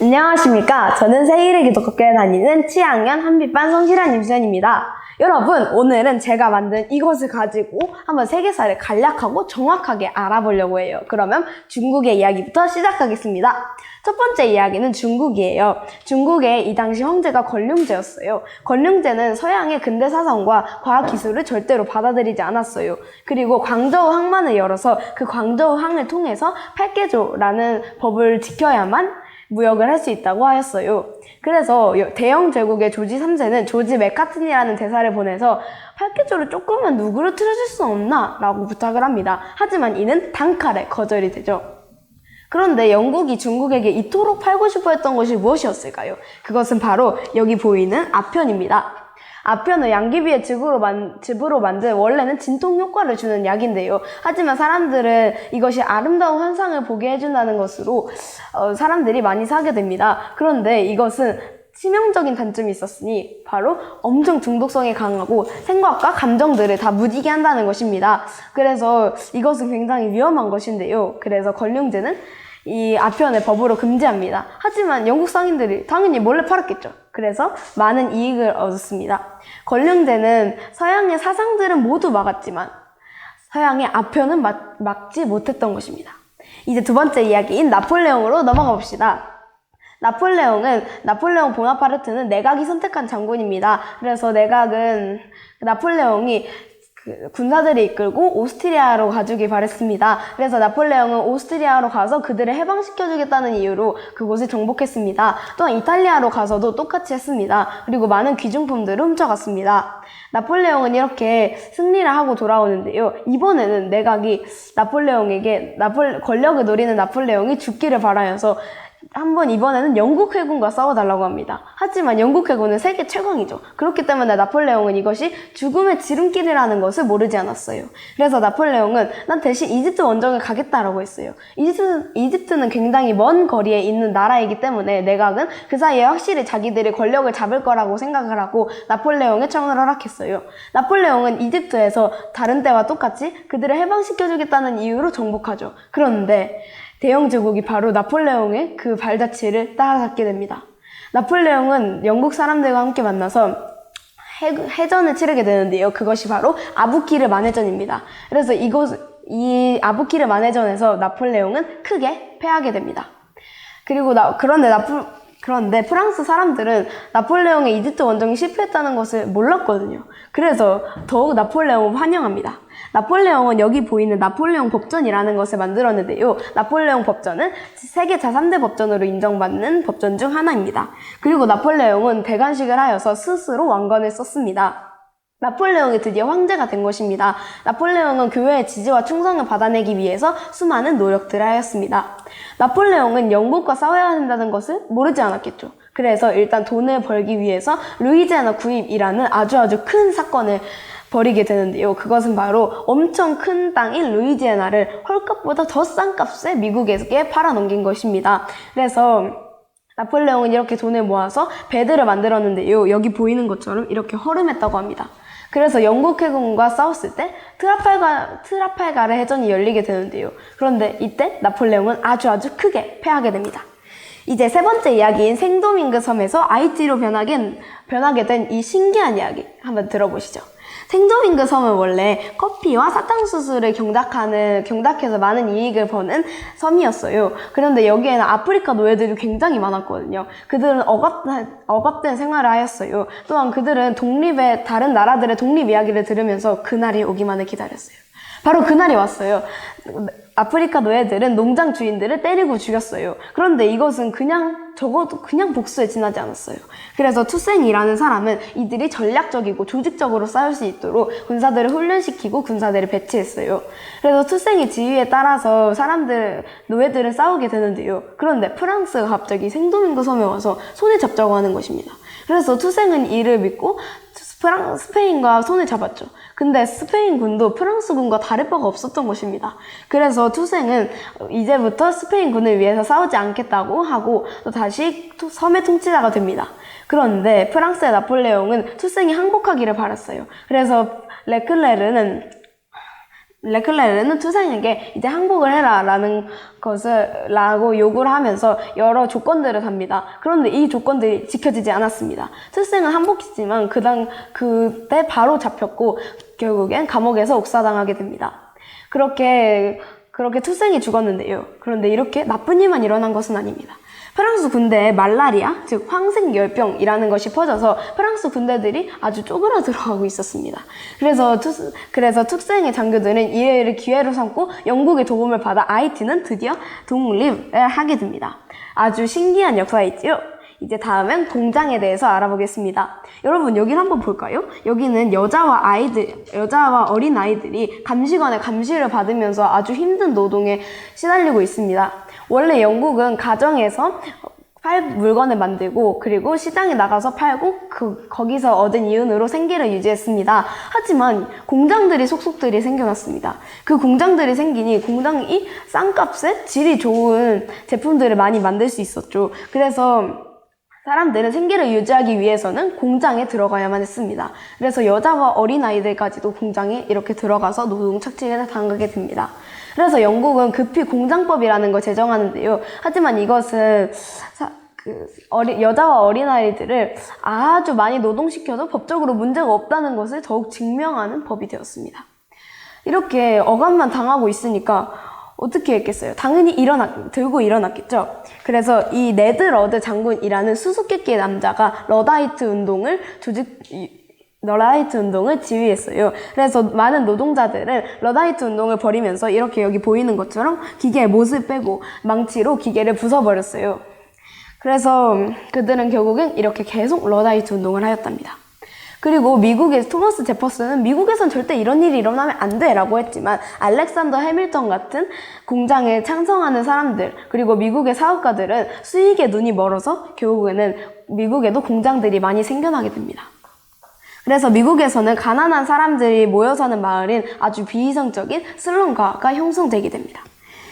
안녕하십니까. 저는 새1의 기독교에 다니는 7학년 한빛반 성실한 임수연입니다. 여러분, 오늘은 제가 만든 이것을 가지고 한번 세계사를 간략하고 정확하게 알아보려고 해요. 그러면 중국의 이야기부터 시작하겠습니다. 첫 번째 이야기는 중국이에요. 중국의 이 당시 황제가 권룡제였어요. 권룡제는 서양의 근대 사상과 과학 기술을 절대로 받아들이지 않았어요. 그리고 광저우 항만을 열어서 그 광저우 항을 통해서 팔계조라는 법을 지켜야만 무역을 할 수 있다고 하였어요. 그래서 대영 제국의 조지 3세는 조지 맥카튼이라는 대사를 보내서 팔계조를 조금만 누구를 틀어줄 수 없나? 라고 부탁을 합니다. 하지만 이는 단칼에 거절이 되죠. 그런데 영국이 중국에게 이토록 팔고 싶어 했던 것이 무엇이었을까요? 그것은 바로 여기 보이는 아편입니다. 아편은 양귀비의 즙으로 만든 원래는 진통 효과를 주는 약인데요. 하지만 사람들은 이것이 아름다운 환상을 보게 해준다는 것으로 사람들이 많이 사게 됩니다. 그런데 이것은 치명적인 단점이 있었으니 바로 엄청 중독성이 강하고 생각과 감정들을 다 무디게 한다는 것입니다. 그래서 이것은 굉장히 위험한 것인데요. 그래서 권룡제는 이 아편을 법으로 금지합니다. 하지만 영국 상인들이 당연히 몰래 팔았겠죠. 그래서 많은 이익을 얻었습니다. 권룡제는 서양의 사상들은 모두 막았지만 서양의 아편은 막지 못했던 것입니다. 이제 두 번째 이야기인 나폴레옹으로 넘어가 봅시다. 나폴레옹 보나파르트는 내각이 선택한 장군입니다. 그래서 내각은 나폴레옹이 군사들을 이끌고 오스트리아로 가주길 바랬습니다. 그래서 나폴레옹은 오스트리아로 가서 그들을 해방시켜주겠다는 이유로 그곳을 정복했습니다. 또한 이탈리아로 가서도 똑같이 했습니다. 그리고 많은 귀중품들을 훔쳐갔습니다. 나폴레옹은 이렇게 승리를 하고 돌아오는데요. 이번에는 내각이 권력을 노리는 나폴레옹이 죽기를 바라여서 이번에는 영국 해군과 싸워달라고 합니다. 하지만 영국 해군은 세계 최강이죠. 그렇기 때문에 나폴레옹은 이것이 죽음의 지름길이라는 것을 모르지 않았어요. 그래서 나폴레옹은 난 대신 이집트 원정을 가겠다라고 했어요. 이집트는 굉장히 먼 거리에 있는 나라이기 때문에 내각은 그 사이에 확실히 자기들이 권력을 잡을 거라고 생각을 하고 나폴레옹의 청을 허락했어요. 나폴레옹은 이집트에서 다른 때와 똑같이 그들을 해방시켜주겠다는 이유로 정복하죠. 그런데 대영 제국이 바로 나폴레옹의 그 발자취를 따라잡게 됩니다. 나폴레옹은 영국 사람들과 함께 만나서 해전을 치르게 되는데요. 그것이 바로 아부키르 만해전입니다. 그래서 이 아부키르 만해전에서 나폴레옹은 크게 패하게 됩니다. 그런데 프랑스 사람들은 나폴레옹의 이집트 원정이 실패했다는 것을 몰랐거든요. 그래서 더욱 나폴레옹을 환영합니다. 나폴레옹은 여기 보이는 나폴레옹 법전이라는 것을 만들었는데요. 나폴레옹 법전은 세계 제3대 법전으로 인정받는 법전 중 하나입니다. 그리고 나폴레옹은 대관식을 하여서 스스로 왕관을 썼습니다. 나폴레옹이 드디어 황제가 된 것입니다. 나폴레옹은 교회의 지지와 충성을 받아내기 위해서 수많은 노력들을 하였습니다. 나폴레옹은 영국과 싸워야 한다는 것을 모르지 않았겠죠. 그래서 일단 돈을 벌기 위해서 루이지아나 구입이라는 아주 큰 사건을 벌이게 되는데요. 그것은 바로 엄청 큰 땅인 루이지애나를 헐값보다 더 싼 값에 미국에게 팔아넘긴 것입니다. 그래서 나폴레옹은 이렇게 돈을 모아서 배들을 만들었는데요. 여기 보이는 것처럼 이렇게 허름했다고 합니다. 그래서 영국 해군과 싸웠을 때 트라팔가르 해전이 열리게 되는데요. 그런데 이때 나폴레옹은 아주 크게 패하게 됩니다. 이제 세 번째 이야기인 생도밍그 섬에서 아이티로 변하게 된 이 신기한 이야기 한번 들어보시죠. 생도밍그 섬은 원래 커피와 사탕수수를 경작해서 많은 이익을 버는 섬이었어요. 그런데 여기에는 아프리카 노예들이 굉장히 많았거든요. 그들은 억압된 생활을 하였어요. 또한 그들은 다른 나라들의 독립 이야기를 들으면서 그날이 오기만을 기다렸어요. 바로 그날이 왔어요. 아프리카 노예들은 농장 주인들을 때리고 죽였어요. 그런데 이것은 적어도 그냥 복수에 지나지 않았어요. 그래서 투생이라는 사람은 이들이 전략적이고 조직적으로 싸울 수 있도록 군사들을 훈련시키고 군사들을 배치했어요. 그래서 투생의 지휘에 따라서 노예들은 싸우게 되는데요. 그런데 프랑스가 갑자기 생도밍그 섬에 와서 손을 잡자고 하는 것입니다. 그래서 투생은 이를 믿고 스페인과 손을 잡았죠. 근데 스페인 군도 프랑스 군과 다를 바가 없었던 것입니다. 그래서 투생은 이제부터 스페인 군을 위해서 싸우지 않겠다고 하고 또 다시 섬의 통치자가 됩니다. 그런데 프랑스의 나폴레옹은 투생이 항복하기를 바랐어요. 그래서 레클레르는 레클레르는 투생에게 이제 항복을 해라 라고 요구를 하면서 여러 조건들을 답니다. 그런데 이 조건들이 지켜지지 않았습니다. 투생은 항복했지만 그때 바로 잡혔고 결국엔 감옥에서 옥사당하게 됩니다. 그렇게 투생이 죽었는데요. 그런데 이렇게 나쁜 일만 일어난 것은 아닙니다. 프랑스 군대에 말라리아, 즉 황색열병이라는 것이 퍼져서 프랑스 군대들이 아주 쪼그라들어가고 있었습니다. 그래서 투생의 장교들은 이 일을 기회로 삼고 영국의 도움을 받아 아이티는 드디어 독립을 하게 됩니다. 아주 신기한 역사이지요. 이제 다음엔 공장에 대해서 알아보겠습니다. 여러분, 여기를 한번 볼까요? 여기는 여자와 어린 아이들이 감시관의 감시를 받으면서 아주 힘든 노동에 시달리고 있습니다. 원래 영국은 가정에서 물건을 만들고 그리고 시장에 나가서 팔고 거기서 얻은 이윤으로 생계를 유지했습니다. 하지만 공장들이 속속들이 생겨났습니다. 그 공장들이 생기니 공장이 싼 값에 질이 좋은 제품들을 많이 만들 수 있었죠. 그래서 사람들은 생계를 유지하기 위해서는 공장에 들어가야만 했습니다. 그래서 여자와 어린아이들까지도 공장에 이렇게 들어가서 노동 착취를 당하게 됩니다. 그래서 영국은 급히 공장법이라는 걸 제정하는데요. 하지만 이것은 여자와 어린아이들을 아주 많이 노동시켜도 법적으로 문제가 없다는 것을 더욱 증명하는 법이 되었습니다. 이렇게 억압만 당하고 있으니까 어떻게 했겠어요? 당연히 들고 일어났겠죠? 그래서 이 네드 러드 장군이라는 수수께끼의 남자가 러다이트 운동을 지휘했어요. 그래서 많은 노동자들은 러다이트 운동을 벌이면서 이렇게 여기 보이는 것처럼 기계의 못을 빼고 망치로 기계를 부숴버렸어요. 그래서 그들은 결국엔 이렇게 계속 러다이트 운동을 하였답니다. 그리고 미국의 토머스 제퍼슨은 미국에선 절대 이런 일이 일어나면 안 돼 라고 했지만 알렉산더 해밀턴 같은 공장에 창성하는 사람들 그리고 미국의 사업가들은 수익에 눈이 멀어서 결국에는 미국에도 공장들이 많이 생겨나게 됩니다. 그래서 미국에서는 가난한 사람들이 모여 사는 마을인 아주 비이성적인 슬럼가가 형성되게 됩니다.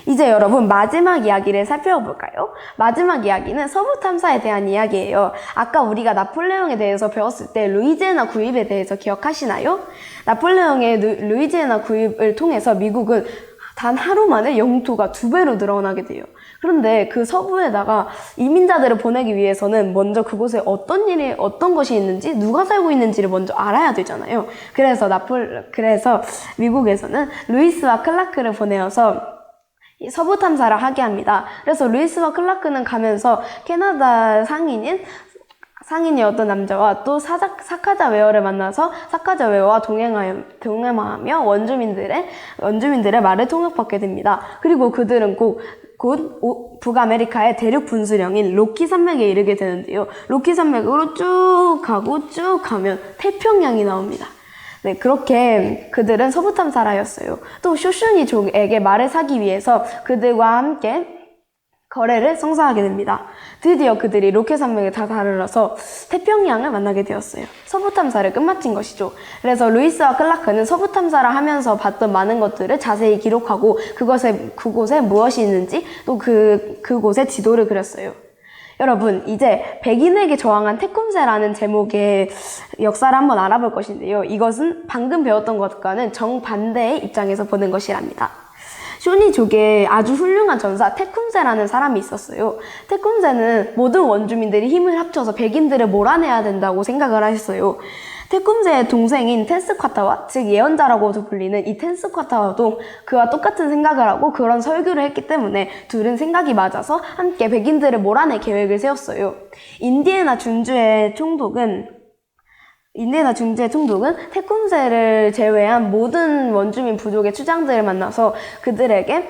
이제 여러분 마지막 이야기를 살펴볼까요? 마지막 이야기는 서부 탐사에 대한 이야기예요. 아까 우리가 나폴레옹에 대해서 배웠을 때 루이지애나 구입에 대해서 기억하시나요? 나폴레옹의 루이지애나 구입을 통해서 미국은 단 하루 만에 영토가 2배로 늘어나게 돼요. 그런데 그 서부에다가 이민자들을 보내기 위해서는 먼저 그곳에 어떤 것이 있는지, 누가 살고 있는지를 먼저 알아야 되잖아요. 그래서 미국에서는 루이스와 클라크를 보내어서 서부 탐사를 하게 합니다. 그래서 루이스와 클라크는 가면서 캐나다 상인이었던 남자와 또 사카자웨어를 만나서 사카자웨어와 동행하며 원주민들의 말을 통역받게 됩니다. 그리고 그들은 곧 북아메리카의 대륙 분수령인 로키 산맥에 이르게 되는데요. 로키 산맥으로 쭉 가면 태평양이 나옵니다. 네, 그렇게 그들은 서부 탐사를 하였어요. 또 쇼슈니족에게 말을 사기 위해서 그들과 함께 거래를 성사하게 됩니다. 드디어 그들이 로키 산맥에 다 다르러서 태평양을 만나게 되었어요. 서부 탐사를 끝마친 것이죠. 그래서 루이스와 클라크는 서부 탐사를 하면서 봤던 많은 것들을 자세히 기록하고 그곳에 무엇이 있는지 또 그곳의 지도를 그렸어요. 여러분, 이제 백인에게 저항한 테쿰세라는 제목의 역사를 한번 알아볼 것인데요. 이것은 방금 배웠던 것과는 정반대의 입장에서 보는 것이랍니다. 쇼니족의 아주 훌륭한 전사 테쿰세라는 사람이 있었어요. 테쿰세는 모든 원주민들이 힘을 합쳐서 백인들을 몰아내야 된다고 생각을 하셨어요. 테쿰세의 동생인 텐스콰타와, 즉 예언자라고도 불리는 이 텐스콰타와도 그와 똑같은 생각을 하고 그런 설교를 했기 때문에 둘은 생각이 맞아서 함께 백인들을 몰아낼 계획을 세웠어요. 인디애나 준주의 총독은 테쿰세를 제외한 모든 원주민 부족의 추장들을 만나서 그들에게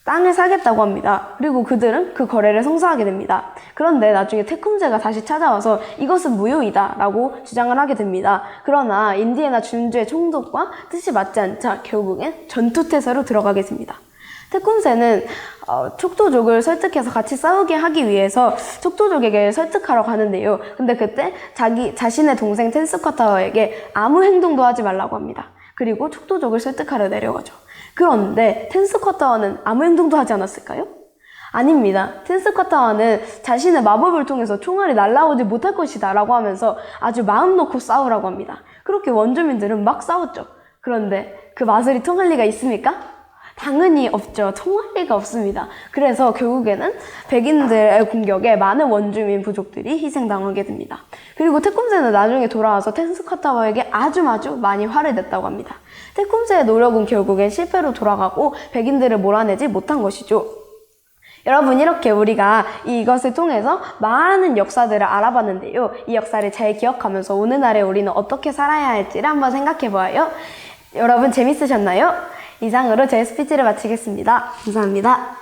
땅을 사겠다고 합니다. 그리고 그들은 그 거래를 성사하게 됩니다. 그런데 나중에 테쿰세가 다시 찾아와서 이것은 무효이다 라고 주장을 하게 됩니다. 그러나 인디애나 준주의 총독과 뜻이 맞지 않자 결국엔 전투태세로 들어가게 됩니다. 테쿰세는 촉토족을 설득해서 같이 싸우게 하기 위해서 촉토족에게 설득하러 가는데요. 근데 그때 자신의 동생 텐스콰타와에게 아무 행동도 하지 말라고 합니다. 그리고 촉토족을 설득하러 내려가죠. 그런데 텐스콰타와는 아무 행동도 하지 않았을까요? 아닙니다. 텐스콰타와는 자신의 마법을 통해서 총알이 날아오지 못할 것이다 라고 하면서 아주 마음 놓고 싸우라고 합니다. 그렇게 원주민들은 막 싸웠죠. 그런데 그 마술이 통할 리가 있습니까? 당연히 없죠. 통할 리가 없습니다. 그래서 결국에는 백인들의 공격에 많은 원주민 부족들이 희생당하게 됩니다. 그리고 테쿰세는 나중에 돌아와서 텐스카타와에게 아주 많이 화를 냈다고 합니다. 테쿰세의 노력은 결국엔 실패로 돌아가고 백인들을 몰아내지 못한 것이죠. 여러분, 이렇게 우리가 이것을 통해서 많은 역사들을 알아봤는데요. 이 역사를 잘 기억하면서 오늘날에 우리는 어떻게 살아야 할지를 한번 생각해보아요. 여러분, 재밌으셨나요? 이상으로 제 스피치를 마치겠습니다. 감사합니다.